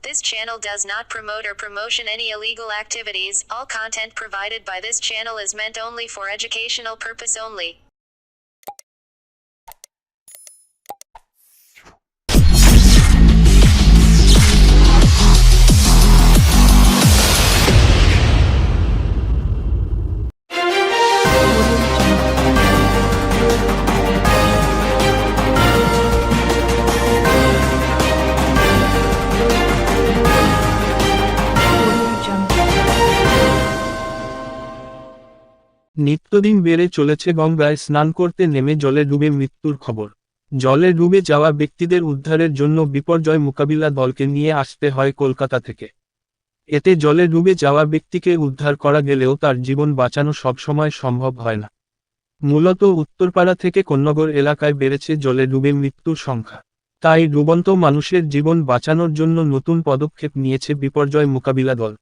This channel does not promote or promotion any illegal activities. All content provided by this channel is meant only for educational purpose only. নিত্যদিন বেড়ে চলেছে গঙ্গায় স্নান করতে নেমে জলে ডুবে মৃত্যুর খবর। জলে ডুবে যাওয়া ব্যক্তিদের উদ্ধারের জন্য বিপর্যয় মোকাবিলা দলকে নিয়ে আসতে হয় কলকাতা থেকে। এতে জলে ডুবে যাওয়া ব্যক্তিকে উদ্ধার করা গেলেও তার জীবন বাঁচানো সবসময় সম্ভব হয় না। মূলত উত্তরপাড়া থেকে কোন্নগর এলাকায় বেড়েছে জলে ডুবে মৃত্যুর সংখ্যা। তাই ডুবন্ত মানুষের জীবন বাঁচানোর জন্য নতুন পদক্ষেপ নিয়েছে বিপর্যয় মোকাবিলা দল।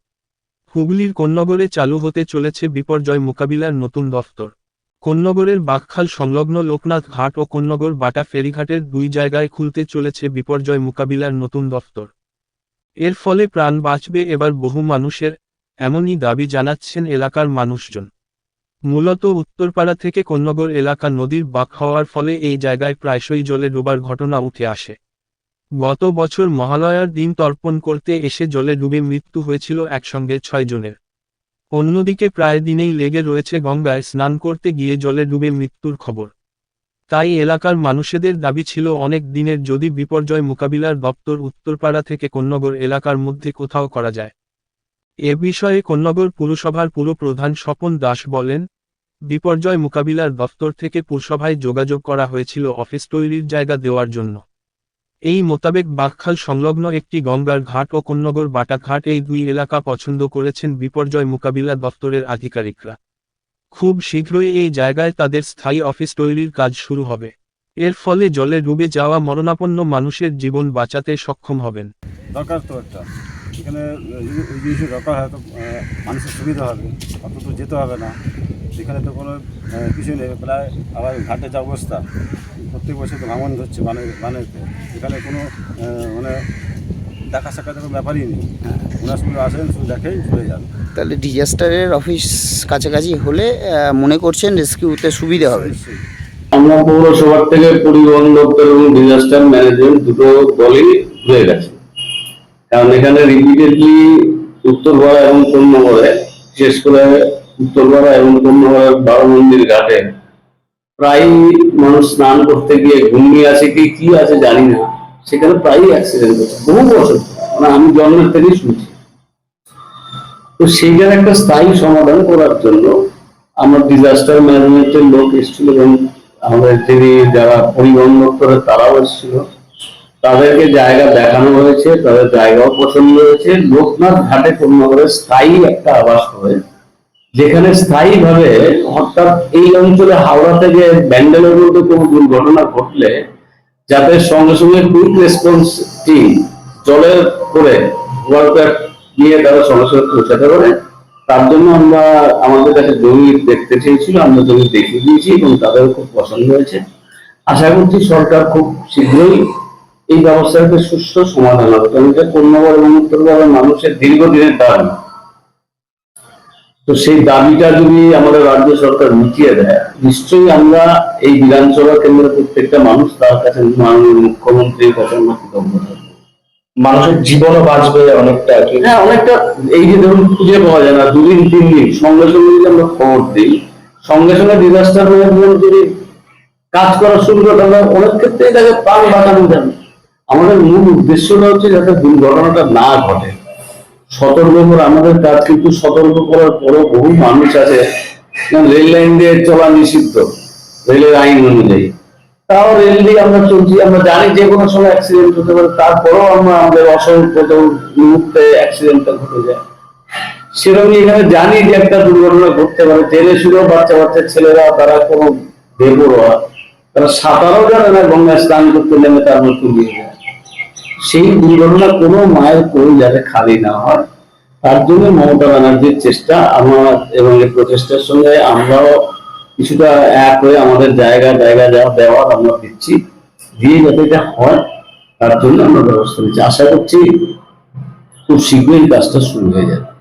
হুগলির কোন্নগরে চালু হতে চলেছে বিপর্যয় মোকাবিলার নতুন দফতর। কোন্নগরের বাঘখাল সংলগ্ন লোকনাথ ঘাট ও কোন্নগর বাটা ফেরিঘাটের দুই জায়গায় খুলতে চলেছে বিপর্যয় মোকাবিলার নতুন দফতর। এর ফলে প্রাণ বাঁচবে এবার বহু মানুষের, এমনই দাবি জানাচ্ছেন এলাকার মানুষজন। মূলত উত্তরপাড়া থেকে কোন্নগর এলাকা নদীর বাঁক হওয়ার ফলে এই জায়গায় প্রায়শই জলে ডোবার ঘটনা উঠে আসে। গত বছর মহালয়ার দিন তর্পণ করতে এসে জলে ডুবে মৃত্যু হয়েছিল একসঙ্গে 6 জনের। অন্যদিকে প্রায় দিনেই লেগে রয়েছে গঙ্গায় স্নান করতে গিয়ে জলে ডুবে মৃত্যুর খবর। তাই এলাকার মানুষেদের দাবি ছিল অনেক দিনের যদি বিপর্যয় মোকাবিলার দপ্তর উত্তরপাড়া থেকে কোন্নগর এলাকার মধ্যে কোথাও করা যায়। এ বিষয়ে কোন্নগর পুরসভার পুরপ্রধান স্বপন দাস বলেন, বিপর্যয় মোকাবিলার দপ্তর থেকে পুরসভায় যোগাযোগ করা হয়েছিল অফিস তৈরির জায়গা দেওয়ার জন্য। এই মোতাবেক বাঘখাল সংলগ্ন একটি গঙ্গার ঘাট ও কোন্নগর বাটা ঘাট এই দুই এলাকা পছন্দ করেছেন বিপর্যয় মোকাবিলা দপ্তরের আধিকারিকরা। খুব শীঘ্রই এই জায়গায় তাদের স্থায়ী অফিস তৈরির কাজ শুরু হবে। এর ফলে জলে ডুবে যাওয়া মরণাপন্ন মানুষের জীবন বাঁচাতে সক্ষম হবেন। দরকার তো একটা এখানে ওই জিনিস দরকার হয় তো মানুষের সুবিধা হবে, অত তো যেতে হবে না। এখানে তো কোনো কিছু নেই, প্রায় আবার ঘাটের যা অবস্থা প্রত্যেক বছর তো ভাঙন ধরছে বানেতে। এখানে কোনো মানে দেখা সাক্ষাৎ কোনো ব্যাপারই নেই। ওনার শুধু আসেন, শুধু দেখেই চলে যান। তাহলে ডিজাস্টারের অফিস কাছাকাছি হলে মনে করছেন রেস্কিউতে সুবিধা হবে? আমরা পৌরসভার থেকে পরিবহন দপ্তর এবং ডিজাস্টার ম্যানেজমেন্ট দুটো দলই হয়ে গেছে, কারণ এখানে রিপিটেডলি উত্তরপাড়া এবং কোন্নগরে, বিশেষ করে উত্তরপাড়া এবং কোন্নগরের 12 মন্দির ঘাটে প্রায় মানুষ স্নান করতে গিয়ে ঘুমিয়ে আছে কি আছে জানি না, সেখানে প্রায়ই অ্যাক্সিডেন্ট হচ্ছে বহু বছর, মানে আমি জন্মের থেকেই শুনছি। তো সেইটার একটা স্থায়ী সমাধান করার জন্য আমার ডিজাস্টার ম্যানেজমেন্টের লোক এসেছিল এবং আমাদের যিনি যারা পরিবহন দপ্তরের তারাও এসেছিল। তাদেরকে জায়গা দেখানো হয়েছে, তাদের জায়গাও পছন্দ হয়েছে। লোকনাথ ঘাটে কোন্নগরে স্থায়ী একটা আবাস হবে, যেখানে স্থায়ী ভাবে অর্থাৎ এই অঞ্চলে হাওড়া থেকে ব্যান্ডেলের মধ্যে কোনো দুর্ঘটনা ঘটলে যাতে সঙ্গে সঙ্গে কুইক রেসপন্স টিম জলে করে ওয়ার্কার নিয়ে তারা সঙ্গে সঙ্গে পৌঁছাতে পারে, তার জন্য আমরা আমাদের কাছে জমি দেখতে চেয়েছিল, আমরা জমি দেখিয়ে দিয়েছি এবং তাদের খুব পছন্দ হয়েছে। আশা করছি সরকার খুব শীঘ্রই এই ব্যবস্থার একটা সুষ্ঠু সমাধান হবে, কারণ এটা কোন্নগর এবং উত্তরপাড়ার মানুষের দীর্ঘদিনের দাবি। তো সেই দাবিটা যদি আমাদের রাজ্য সরকার মিটিয়ে দেয়, নিশ্চয়ই আমরা এই বিধানসভা কেন্দ্রের প্রত্যেকটা মানুষ তার কাছে মাননীয় মুখ্যমন্ত্রীর কাছে আমরা কৃতজ্ঞ থাকবো। মানুষের জীবনও বাঁচবে অনেকটা। হ্যাঁ, অনেকটা। এই যে ধরুন খুঁজে পাওয়া যায় না, 2 দিন 3 দিন সঙ্গে সঙ্গে যদি আমরা খবর দিই, সঙ্গে সঙ্গে ডিজাস্টার ম্যানেজমেন্ট যদি কাজ করা শুরু করে, তাহলে অনেক ক্ষেত্রেই তাকে প্রাণ বাঁচানো যাবে। আমাদের মূল উদ্দেশ্যটা হচ্ছে যাতে দুর্ঘটনাটা না ঘটে, সতর্ক করে আমাদের কাজ। কিন্তু সতর্ক করার পরও বহু মানুষ আছে, রেল লাইন দিয়ে চলা নিষিদ্ধ রেলের আইন অনুযায়ী, তাও রেল দিয়ে আমরা চলছি। আমরা জানি যে কোনো সময় অ্যাক্সিডেন্ট হতে পারে, তারপরেও আমরা আমাদের অসংখ্য মুহূর্তে অ্যাক্সিডেন্টটা ঘটে যায়। সেরকমই এখানে জানি যে একটা দুর্ঘটনা ঘটতে পারে, জেলে শুধু বাচ্চা বাচ্চা ছেলেরা তারা কোনো বেপরোয়া, তারা সাঁতারও জানে না, গঙ্গায় স্নান করতে নেমে তার মৃত্যু দিয়ে যায়। সেই দুর্ঘটনা কোনো মায়ের কোল যাতে খালি না হয়, তার জন্য মমতা ব্যানার্জির চেষ্টা আমার এবং এই প্রচেষ্টার সঙ্গে আমরাও কিছুটা এক হয়ে আমাদের জায়গা যা দেওয়ার আমরা দিচ্ছি, দিয়ে যাতে এটা হয় তার জন্য আমরা ব্যবস্থা নিচ্ছি। আশা করছি খুব শীঘ্রই কাজটা শুরু হয়ে যাবে।